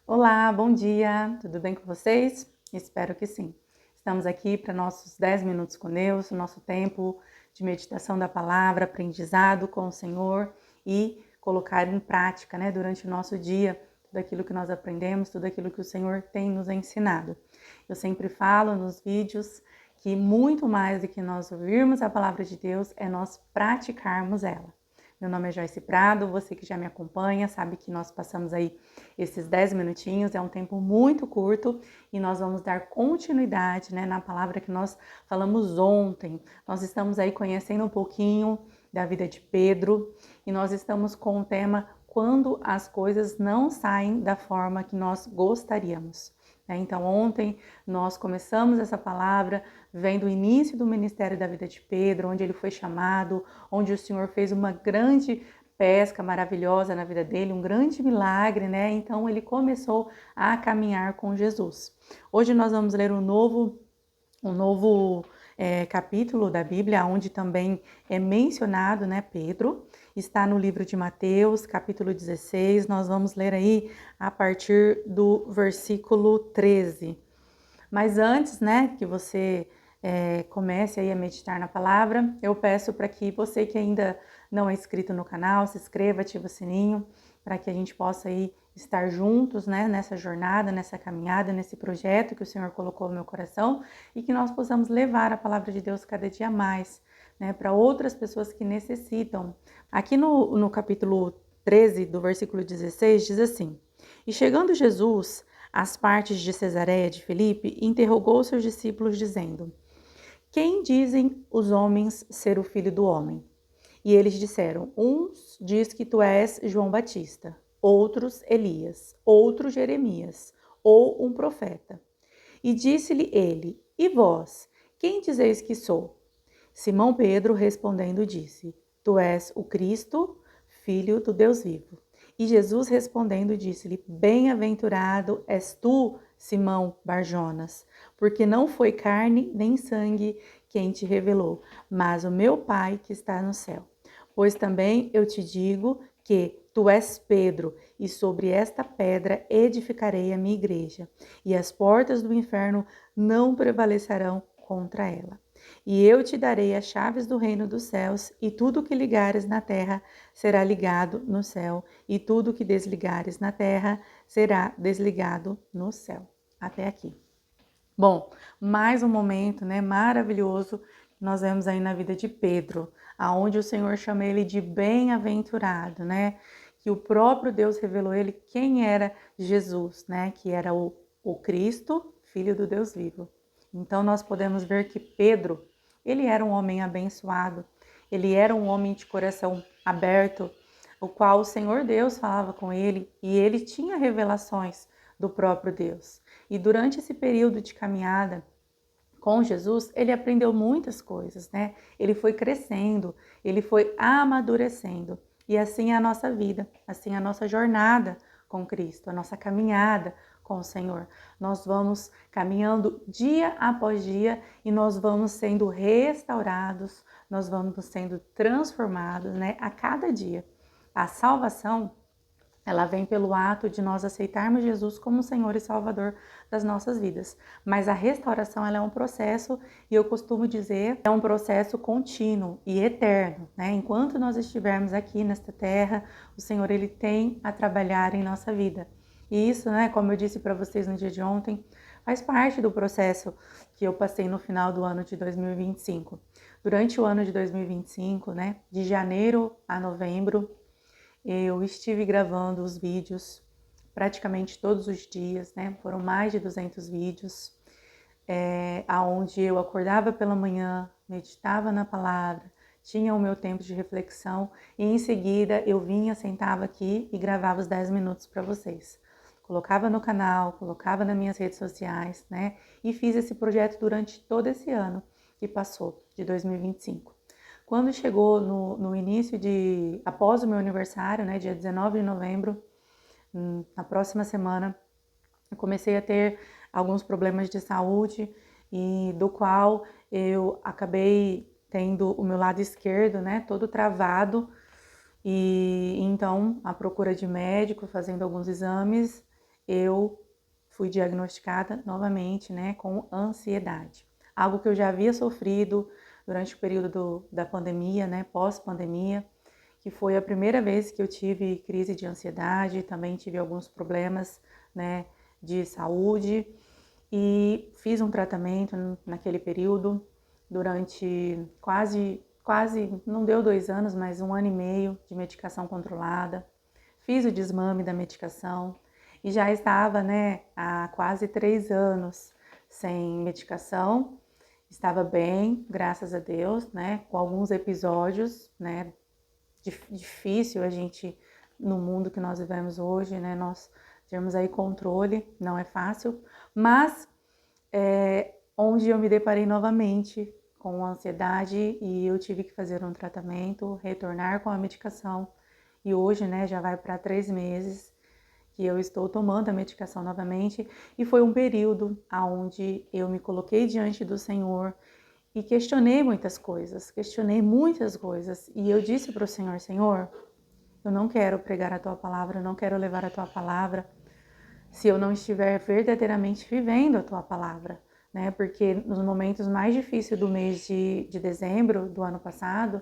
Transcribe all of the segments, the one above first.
Olá, bom dia, tudo bem com vocês? Espero que sim. Estamos aqui para nossos 10 minutos com Deus, o nosso tempo de meditação da palavra, aprendizado com o Senhor e colocar em prática, durante o nosso dia, tudo aquilo que nós aprendemos, tudo aquilo que o Senhor tem nos ensinado. Eu sempre falo nos vídeos que muito mais do que nós ouvirmos a palavra de Deus é nós praticarmos ela. Meu nome é Joyce Prado, você que já me acompanha sabe que nós passamos aí esses 10 minutinhos, é um tempo muito curto e nós vamos dar continuidade na palavra que nós falamos ontem. Nós estamos aí conhecendo um pouquinho da vida de Pedro e nós estamos com o tema quando as coisas não saem da forma que nós gostaríamos. Então ontem nós começamos essa palavra vendo o início do ministério da vida de Pedro, onde ele foi chamado, onde o Senhor fez uma grande pesca maravilhosa na vida dele, um grande milagre, Então ele começou a caminhar com Jesus. Hoje nós vamos ler um novo capítulo da Bíblia, onde também é mencionado, Pedro. Está no livro de Mateus, capítulo 16. Nós vamos ler aí a partir do versículo 13. Mas antes, que você comece aí a meditar na palavra, eu peço para que você que ainda não é inscrito no canal, se inscreva, ativa o sininho, para que a gente possa aí estar juntos, nessa jornada, nessa caminhada, nesse projeto que o Senhor colocou no meu coração e que nós possamos levar a palavra de Deus cada dia mais, para outras pessoas que necessitam. Aqui no capítulo 13, do versículo 16, diz assim: E chegando Jesus às partes de Cesareia de Filipe, interrogou seus discípulos, dizendo: Quem dizem os homens ser o Filho do Homem? E eles disseram: Uns diz que tu és João Batista, outros Elias, outros Jeremias, ou um profeta. E disse-lhe ele: E vós, quem dizeis que sou? Simão Pedro respondendo disse: Tu és o Cristo, Filho do Deus vivo. E Jesus respondendo disse-lhe: Bem-aventurado és tu, Simão Barjonas, porque não foi carne nem sangue quem te revelou, mas o meu Pai que está no céu. Pois também eu te digo que tu és Pedro, e sobre esta pedra edificarei a minha igreja, e as portas do inferno não prevalecerão contra ela. E eu te darei as chaves do reino dos céus, e tudo que ligares na terra será ligado no céu, e tudo que desligares na terra será desligado no céu. Até aqui. Bom, mais um momento, maravilhoso que nós vemos aí na vida de Pedro, aonde o Senhor chama ele de bem-aventurado, Que o próprio Deus revelou ele quem era Jesus, Que era o Cristo, Filho do Deus vivo. Então nós podemos ver que Pedro, ele era um homem abençoado, ele era um homem de coração aberto, o qual o Senhor Deus falava com ele e ele tinha revelações do próprio Deus. E durante esse período de caminhada com Jesus, ele aprendeu muitas coisas, Ele foi crescendo, ele foi amadurecendo. E assim é a nossa vida, assim é a nossa jornada com Cristo, a nossa caminhada com o Senhor. Nós vamos caminhando dia após dia e nós vamos sendo restaurados, nós vamos sendo transformados, a cada dia. A salvação, ela vem pelo ato de nós aceitarmos Jesus como Senhor e Salvador das nossas vidas. Mas a restauração, ela é um processo, e eu costumo dizer, é um processo contínuo e eterno, Enquanto nós estivermos aqui nesta terra, o Senhor, ele tem a trabalhar em nossa vida. E isso, como eu disse para vocês no dia de ontem, faz parte do processo que eu passei no final do ano de 2025. Durante o ano de 2025, de janeiro a novembro, eu estive gravando os vídeos praticamente todos os dias, Foram mais de 200 vídeos, onde eu acordava pela manhã, meditava na palavra, tinha o meu tempo de reflexão e em seguida eu vinha, sentava aqui e gravava os 10 minutos para vocês. Colocava no canal, colocava nas minhas redes sociais, E fiz esse projeto durante todo esse ano que passou, de 2025. Quando chegou no início após o meu aniversário, dia 19 de novembro, na próxima semana, eu comecei a ter alguns problemas de saúde e do qual eu acabei tendo o meu lado esquerdo, todo travado, e então a procura de médico, fazendo alguns exames, eu fui diagnosticada novamente, né, com ansiedade. Algo que eu já havia sofrido durante o período da pandemia, né, pós-pandemia, que foi a primeira vez que eu tive crise de ansiedade, também tive alguns problemas, né, de saúde e fiz um tratamento naquele período durante quase, não deu 2 anos, mas 1 ano e meio de medicação controlada. Fiz o desmame da medicação e já estava, né, há quase 3 anos sem medicação. Estava bem, graças a Deus, né, com alguns episódios, né, difícil a gente, no mundo que nós vivemos hoje, né, nós termos aí controle, não é fácil, mas onde eu me deparei novamente com ansiedade e eu tive que fazer um tratamento, retornar com a medicação e hoje, né, já vai para 3 meses que eu estou tomando a medicação novamente e foi um período onde eu me coloquei diante do Senhor e questionei muitas coisas e eu disse para o Senhor, Senhor, eu não quero pregar a Tua palavra, eu não quero levar a Tua palavra se eu não estiver verdadeiramente vivendo a Tua palavra, né? Porque nos momentos mais difíceis do mês de dezembro do ano passado,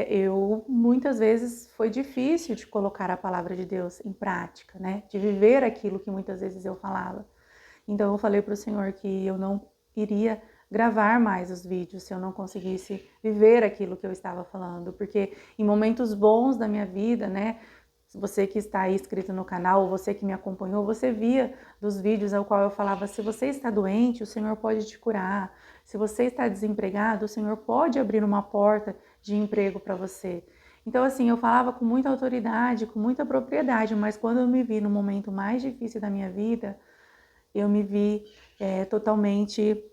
eu muitas vezes foi difícil de colocar a palavra de Deus em prática, né? De viver aquilo que muitas vezes eu falava. Então eu falei para o Senhor que eu não iria gravar mais os vídeos se eu não conseguisse viver aquilo que eu estava falando, porque em momentos bons da minha vida, né? Você que está aí inscrito no canal, ou você que me acompanhou, você via dos vídeos ao qual eu falava, se você está doente, o Senhor pode te curar. Se você está desempregado, o Senhor pode abrir uma porta de emprego para você. Então, assim, eu falava com muita autoridade, com muita propriedade, mas quando eu me vi no momento mais difícil da minha vida, eu me vi totalmente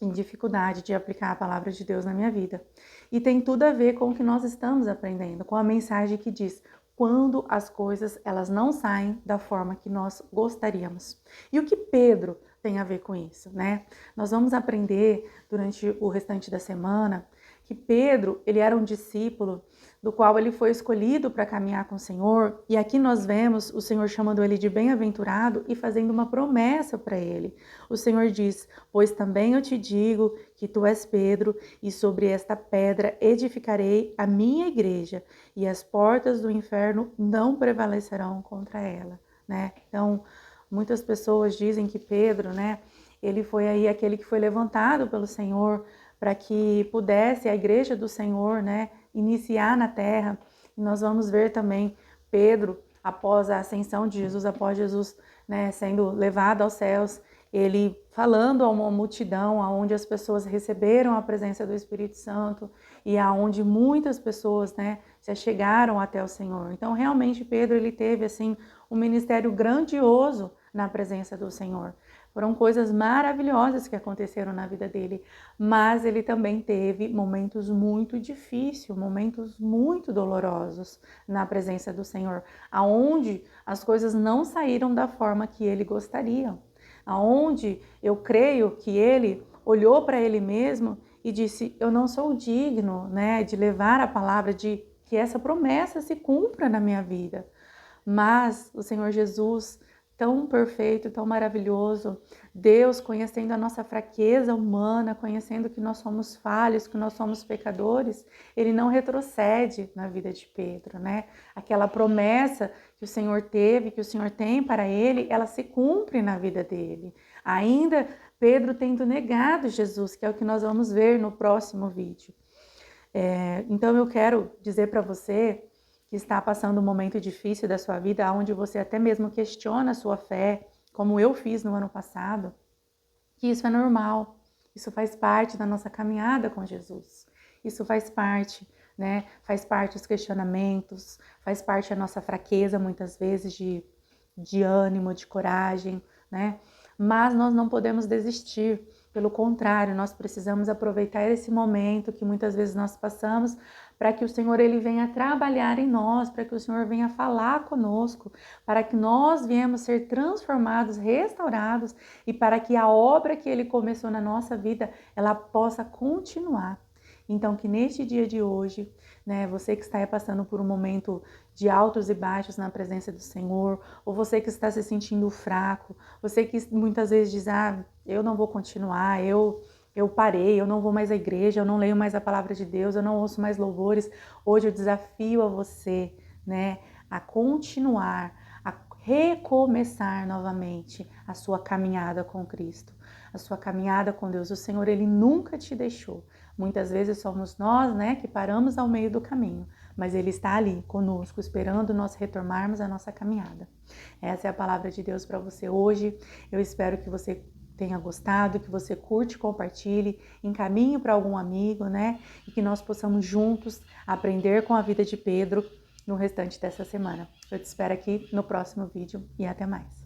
em dificuldade de aplicar a palavra de Deus na minha vida. E tem tudo a ver com o que nós estamos aprendendo, com a mensagem que diz quando as coisas elas não saem da forma que nós gostaríamos. E o que Pedro tem a ver com isso, né? Nós vamos aprender durante o restante da semana que Pedro, ele era um discípulo do qual ele foi escolhido para caminhar com o Senhor, e aqui nós vemos o Senhor chamando ele de bem-aventurado e fazendo uma promessa para ele. O Senhor diz: "Pois também eu te digo que tu és Pedro, e sobre esta pedra edificarei a minha igreja, e as portas do inferno não prevalecerão contra ela", né? Então, muitas pessoas dizem que Pedro, né, ele foi aí aquele que foi levantado pelo Senhor para que pudesse a igreja do Senhor, né, iniciar na terra. E nós vamos ver também Pedro, após a ascensão de Jesus, após Jesus, né, sendo levado aos céus, ele falando a uma multidão, aonde as pessoas receberam a presença do Espírito Santo e aonde muitas pessoas, né, se chegaram até o Senhor. Então, realmente, Pedro, ele teve, assim, um ministério grandioso na presença do Senhor. Foram coisas maravilhosas que aconteceram na vida dele, mas ele também teve momentos muito difíceis, momentos muito dolorosos na presença do Senhor, aonde as coisas não saíram da forma que ele gostaria, aonde eu creio que ele olhou para ele mesmo e disse: eu não sou digno, né, de levar a palavra, de que essa promessa se cumpra na minha vida. Mas o Senhor Jesus, tão perfeito, tão maravilhoso, Deus conhecendo a nossa fraqueza humana, conhecendo que nós somos falhos, que nós somos pecadores, ele não retrocede na vida de Pedro, né? Aquela promessa que o Senhor teve, que o Senhor tem para ele, ela se cumpre na vida dele. Ainda Pedro tendo negado Jesus, que é o que nós vamos ver no próximo vídeo. Então eu quero dizer para você que está passando um momento difícil da sua vida, onde você até mesmo questiona a sua fé, como eu fiz no ano passado, que isso é normal, isso faz parte da nossa caminhada com Jesus. Isso faz parte, né? Faz parte os questionamentos, faz parte a nossa fraqueza, muitas vezes, de ânimo, de coragem, né? Mas nós não podemos desistir. Pelo contrário, nós precisamos aproveitar esse momento que muitas vezes nós passamos para que o Senhor ele venha trabalhar em nós, para que o Senhor venha falar conosco, para que nós viemos ser transformados, restaurados e para que a obra que ele começou na nossa vida, ela possa continuar. Então, que neste dia de hoje, né? Você que está aí passando por um momento de altos e baixos na presença do Senhor, ou você que está se sentindo fraco, você que muitas vezes diz, eu não vou continuar, eu parei, eu não vou mais à igreja, eu não leio mais a palavra de Deus, eu não ouço mais louvores. Hoje eu desafio a você, né, a continuar, a recomeçar novamente a sua caminhada com Cristo, a sua caminhada com Deus. O Senhor, Ele nunca te deixou. Muitas vezes somos nós, né, que paramos ao meio do caminho, mas Ele está ali conosco, esperando nós retomarmos a nossa caminhada. Essa é a palavra de Deus para você hoje. Eu espero que você tenha gostado, que você curte, compartilhe, encaminhe para algum amigo, né? E que nós possamos juntos aprender com a vida de Pedro no restante dessa semana. Eu te espero aqui no próximo vídeo e até mais.